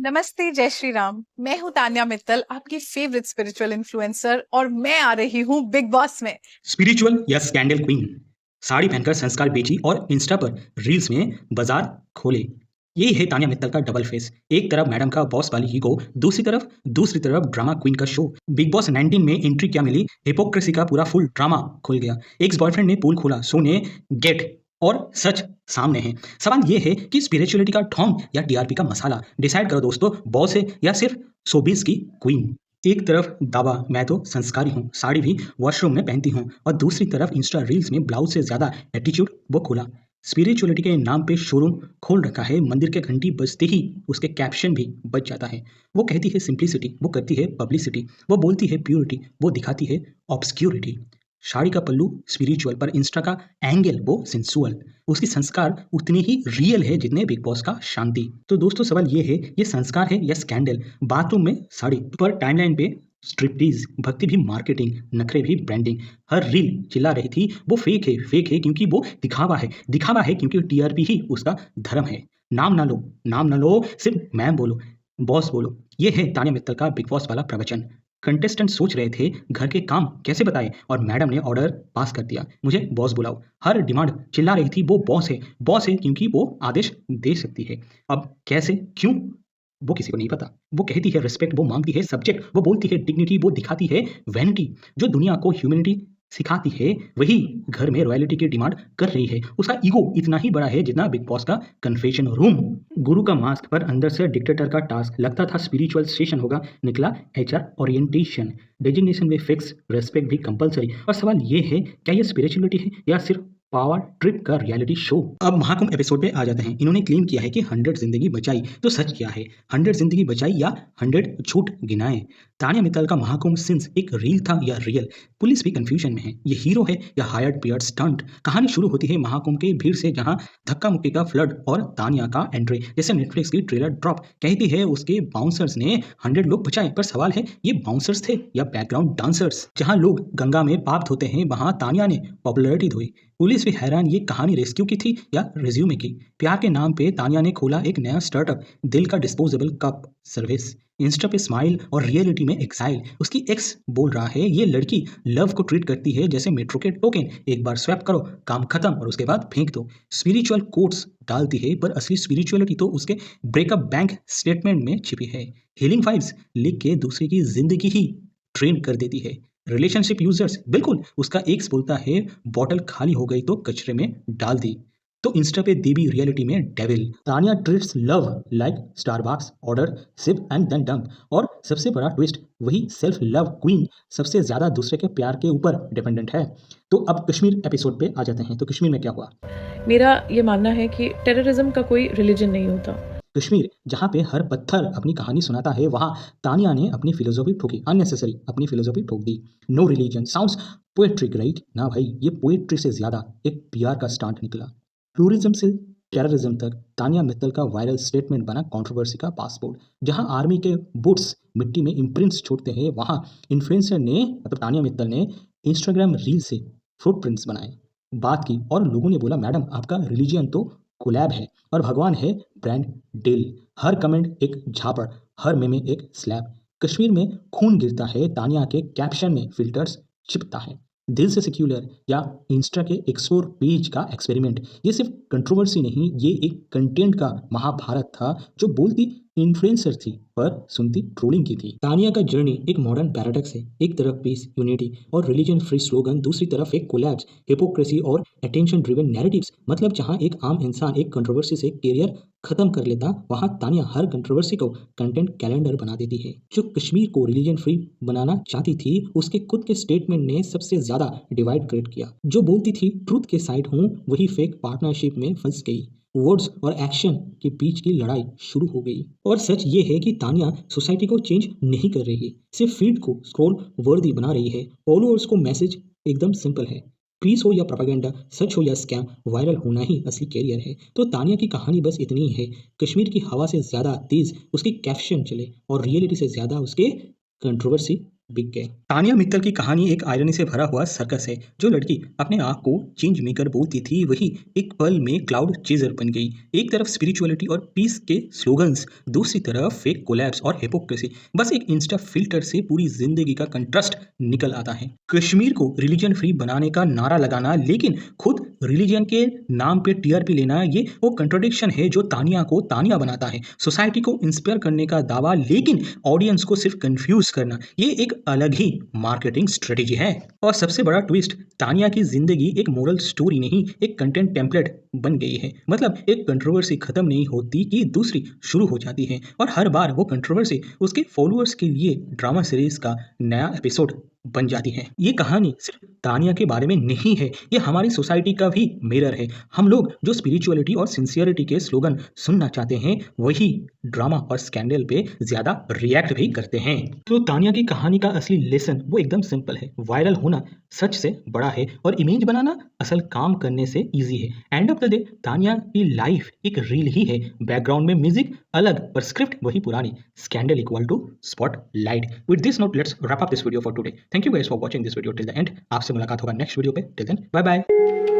नमस्ते, जय श्री राम। मैं हूँ तान्या मित्तल, आपकी फेवरेट स्पिरिचुअल इन्फ्लुएंसर, और मैं आ रही हूँ बिग बॉस में। स्पिरिचुअल या स्कैंडल क्वीन, साड़ी पहनकर संस्कार बेची और इंस्टा पर रील्स में बाजार खोले। यही है तान्या मित्तल का डबल फेस। एक तरफ मैडम का बॉस वाली ईगो, दूसरी तरफ ड्रामा क्वीन का शो। बिग बॉस 19 में एंट्री क्या मिली, हिपोक्रेसी का पूरा फुल ड्रामा खुल गया। एक्स बॉयफ्रेंड ने पोल खोला, शो ने गेट और सच सामने है। सवाल ये है कि स्पिरिचुअलिटी का ढोंग या टीआरपी का मसाला। डिसाइड करो दोस्तों, बॉस है या सिर्फ शोबिज की क्वीन। एक तरफ दावा, मैं तो संस्कारी हूँ, साड़ी भी वॉशरूम में पहनती हूँ, और दूसरी तरफ इंस्टा रील्स में ब्लाउज से ज्यादा एटीट्यूड वो खोला। स्पिरिचुअलिटी के नाम पे शोरूम खोल रखा है। मंदिर के घंटी बजते ही उसके कैप्शन भी बज जाता है। वो कहती है सिंप्लिसिटी, वो करती है पब्लिसिटी। वो बोलती है प्योरिटी, वो दिखाती है ऑब्सक्यूरिटी। साड़ी का पल्लू स्पिरिचुअल, पर इंस्टा का एंगल वो सेंसुअल। उसकी संस्कार उतनी ही रियल है जितने बिग बॉस का शांति। तो दोस्तों सवाल ये है, ये संस्कार है या स्कैंडल? बाथरूम में साड़ी, पर टाइमलाइन पे स्ट्रिप्टीज, भक्ति भी मार्केटिंग, नखरे भी ब्रांडिंग। हर रील चिल्ला रही थी वो फेक है क्योंकि वो दिखावा है क्योंकि टीआरपी ही उसका धर्म है। नाम ना लो, सिर्फ मैम बोलो, बॉस बोलो। ये है तान्या मित्तल का बिग बॉस वाला प्रवचन। कंटेस्टेंट सोच रहे थे घर के काम कैसे बताए, और मैडम ने ऑर्डर पास कर दिया, मुझे बॉस बुलाओ। हर डिमांड चिल्ला रही थी वो बॉस है क्योंकि वो आदेश दे सकती है। अब कैसे, क्यों, वो किसी को नहीं पता। वो कहती है रिस्पेक्ट, वो मांगती है सब्जेक्ट, वो बोलती है डिग्निटी, वो दिखाती है वैनिटी। जो दुनिया को ह्यूमैनिटी सिखाती है वही घर में रॉयल्टी की डिमांड कर रही है। उसका ईगो इतना ही बड़ा है जितना बिग बॉस का कन्फेशन रूम। गुरु का मास्क, पर अंदर से डिक्टेटर का टास्क। लगता था स्पिरिचुअल सेशन होगा, निकला एचआर ओरिएंटेशन। डेजिग्नेशन में फिक्स, रेस्पेक्ट भी कंपलसरी। और सवाल ये है, क्या ये स्पिरिचुअलिटी है या सिर्फ पावर ट्रिप का रियलिटी शो? अब महाकुंभ एपिसोड पे आ जाते हैं। इन्होंने क्लेम किया है कि 100 जिंदगी बचाई, तो सच क्या है? 100 जिंदगी बचाई या 100 झूठ गिनाए? तान्या मित्तल का महाकुंभ सिंस एक रील था या रियल? पुलिस भी कंफ्यूजन में है, ये हीरो है या हायर्ड पेयर्ड स्टंट? कहानी शुरू होती है महाकुंभ के भीड़ से, जहां धक्का मुक्की का फ्लड और तान्या का एंट्री। जैसे नेटफ्लिक्स की ट्रेलर ड्रॉप, कहती है उसके बाउंसर्स ने 100 लोग बचाए, पर सवाल है ये बाउंसर्स थे या बैकग्राउंड डांसर्स? जहां लोग गंगा में पाप धोते हैं, वहां तान्या ने पॉपुलैरिटी धोई। पुलिस भी हैरान, ये कहानी रेस्क्यू की थी या रिज्यूमे की? प्यार के नाम पे तान्या ने खोला एक नया स्टार्टअप, दिल का डिस्पोजेबल कप सर्विस। इंस्टा पे स्माइल और रियलिटी में एक्साइल। उसकी एक्स बोल रहा है ये लड़की लव को ट्रीट करती है जैसे मेट्रो के टोकन, एक बार स्वैप करो, काम खत्म, और उसके बाद फेंक दो। स्पिरिचुअल कोट्स डालती है, पर असली स्पिरिचुअलिटी तो उसके ब्रेकअप बैंक स्टेटमेंट में छिपी है। हीलिंग वाइब्स लिख के दूसरे की जिंदगी ही ट्रेन कर देती है। रिलेशनशिप यूजर्स, बिल्कुल उसका एक्स बोलता है बॉटल खाली हो गई तो कचरे में डाल दी, तो इंस्टा पे देवी, रियलिटी में devil. Tanya treats love like Starbucks, order, sip and then dump. और सबसे बड़ा ट्विस्ट, वही सेल्फ लव क्वीन सबसे ज्यादा दूसरे के प्यार के ऊपर डिपेंडेंट है। तो अब कश्मीर एपिसोड पे आ जाते हैं। तो कश्मीर में क्या हुआ? मेरा ये मानना है कि टेररिज्म का कोई रिलीजन नहीं होता। कश्मीर, जहाँ पे हर पत्थर अपनी कहानी सुनाता है, वहाँ तानिया ने अपनी फिलोसॉफी ठोकी, अननेसेसरी अपनी फिलोसॉफी ठोक दी। No religion sounds poetic, right? ना भाई, ये पोएट्री से ज्यादा एक पीआर का स्टांट निकला। टूरिज्म से टेररिज्म तक तानिया मित्तल का वायरल स्टेटमेंट बना कंट्रोवर्सी का पासपोर्ट। जहां आर्मी के बूट्स मिट्टी में इम्प्रिंट्स छोड़ते हैं, वहां इन्फ्लुएंसर ने, मतलब तानिया मित्तल ने, इंस्टाग्राम रील से फुटप्रिंट्स बनाए, बात की, और लोगों ने बोला मैडम आपका रिलीजियन तो कोलैब है और भगवान है ब्रांड डील। हर कमेंट एक झापड़, हर मेमे एक स्लैब। कश्मीर में खून गिरता है, तानिया के कैप्शन में फिल्टर्स छिपता है। दिल से सेक्युलर या इंस्टा के एक्सप्लोर पेज का एक्सपेरिमेंट। ये सिर्फ कंट्रोवर्सी नहीं, ये एक कंटेंट का महाभारत था। जो बोलती इन्फ्लुएंसर थी पर सुनती ट्रोलिंग की थी। तानिया का जर्नी एक मॉडर्न पैराडॉक्स है। एक तरफ पीस, यूनिटी और रिलीजन फ्री स्लोगन, दूसरी तरफ एक कोलैप्स, हिपोक्रेसी और अटेंशन ड्रिवन नैरेटिव्स। मतलब जहां एक आम इंसान एक कंट्रोवर्सी से करियर खत्म कर लेता, वहां तानिया हर कंट्रोवर्सी को कंटेंट कैलेंडर बना देती है। जो कश्मीर को रिलीजन फ्री बनाना चाहती थी, उसके खुद के स्टेटमेंट ने सबसे ज्यादा डिवाइड क्रिएट किया। जो बोलती थी ट्रूथ के साइड हूँ, वही फेक पार्टनरशिप में फंस गई। वर्ड्स और एक्शन के बीच की लड़ाई शुरू हो गई। और सच ये है कि तानिया सोसाइटी को चेंज नहीं कर रही है, सिर्फ फीड को स्क्रॉल वर्दी बना रही है। फॉलोअर्स को मैसेज एकदम सिंपल है, पीस हो या प्रोपेगेंडा, सच हो या स्कैम, वायरल होना ही असली कैरियर है। तो तानिया की कहानी बस इतनी ही है, कश्मीर की हवा से ज्यादा तेज उसकी कैप्शन चले और रियलिटी से ज्यादा उसके कंट्रोवर्सी बिक गए। तानिया मित्तल की कहानी एक आयरनी से भरा हुआ सर्कस है। जो लड़की अपने आप को चेंज मेकर बोलती थी वही एक पल में क्लाउड चेजर बन गई। एक तरफ स्पिरिचुअलिटी और पीस के स्लोगन्स, दूसरी तरफ फेक कोलैप्स और हिपोक्रेसी। बस एक इंस्टा फिल्टर से पूरी जिंदगी का कंट्रास्ट निकल आता है। कश्मीर को रिलीजन फ्री बनाने का नारा लगाना लेकिन खुद रिलीजन के नाम पे टीआरपी लेना, ये वो कंट्रोडिक्शन है जो तानिया को तानिया बनाता है। सोसाइटी को इंस्पायर करने का दावा लेकिन ऑडियंस को सिर्फ कंफ्यूज करना, ये एक अलग ही मार्केटिंग स्ट्रेटेजी है। और सबसे बड़ा ट्विस्ट, तानिया की जिंदगी एक मोरल स्टोरी नहीं, एक कंटेंट टेम्पलेट बन गई है। मतलब एक कंट्रोवर्सी खत्म नहीं होती कि दूसरी शुरू हो जाती है और हर बार वो कंट्रोवर्सी उसके फॉलोअर्स के लिए ड्रामा सीरीज का नया एपिसोड बन जाती है। ये कहानी सिर्फ तानिया के बारे में नहीं है, ये हमारी सोसाइटी का भी मिरर है। हम लोग जो स्पिरिचुअलिटी और सिंसियरिटी के स्लोगन सुनना चाहते हैं वही ड्रामा और स्कैंडल पे ज्यादा रिएक्ट भी करते हैं। तो तानिया की कहानी का असली लेसन वो एकदम सिंपल है। वायरल होना सच से बड़ा है और इमेज बनाना असल काम करने से इजी है। End of the day Tania की लाइफ एक रील ही है। बैकग्राउंड में म्यूजिक अलग पर स्क्रिप्ट वही पुरानी। Scandal equal to spotlight. With this note let's wrap up this video for today. Thank you guys for watching this video till the end. आपसे मुलाकात होगा नेक्स्ट वीडियो पे। Till then bye bye.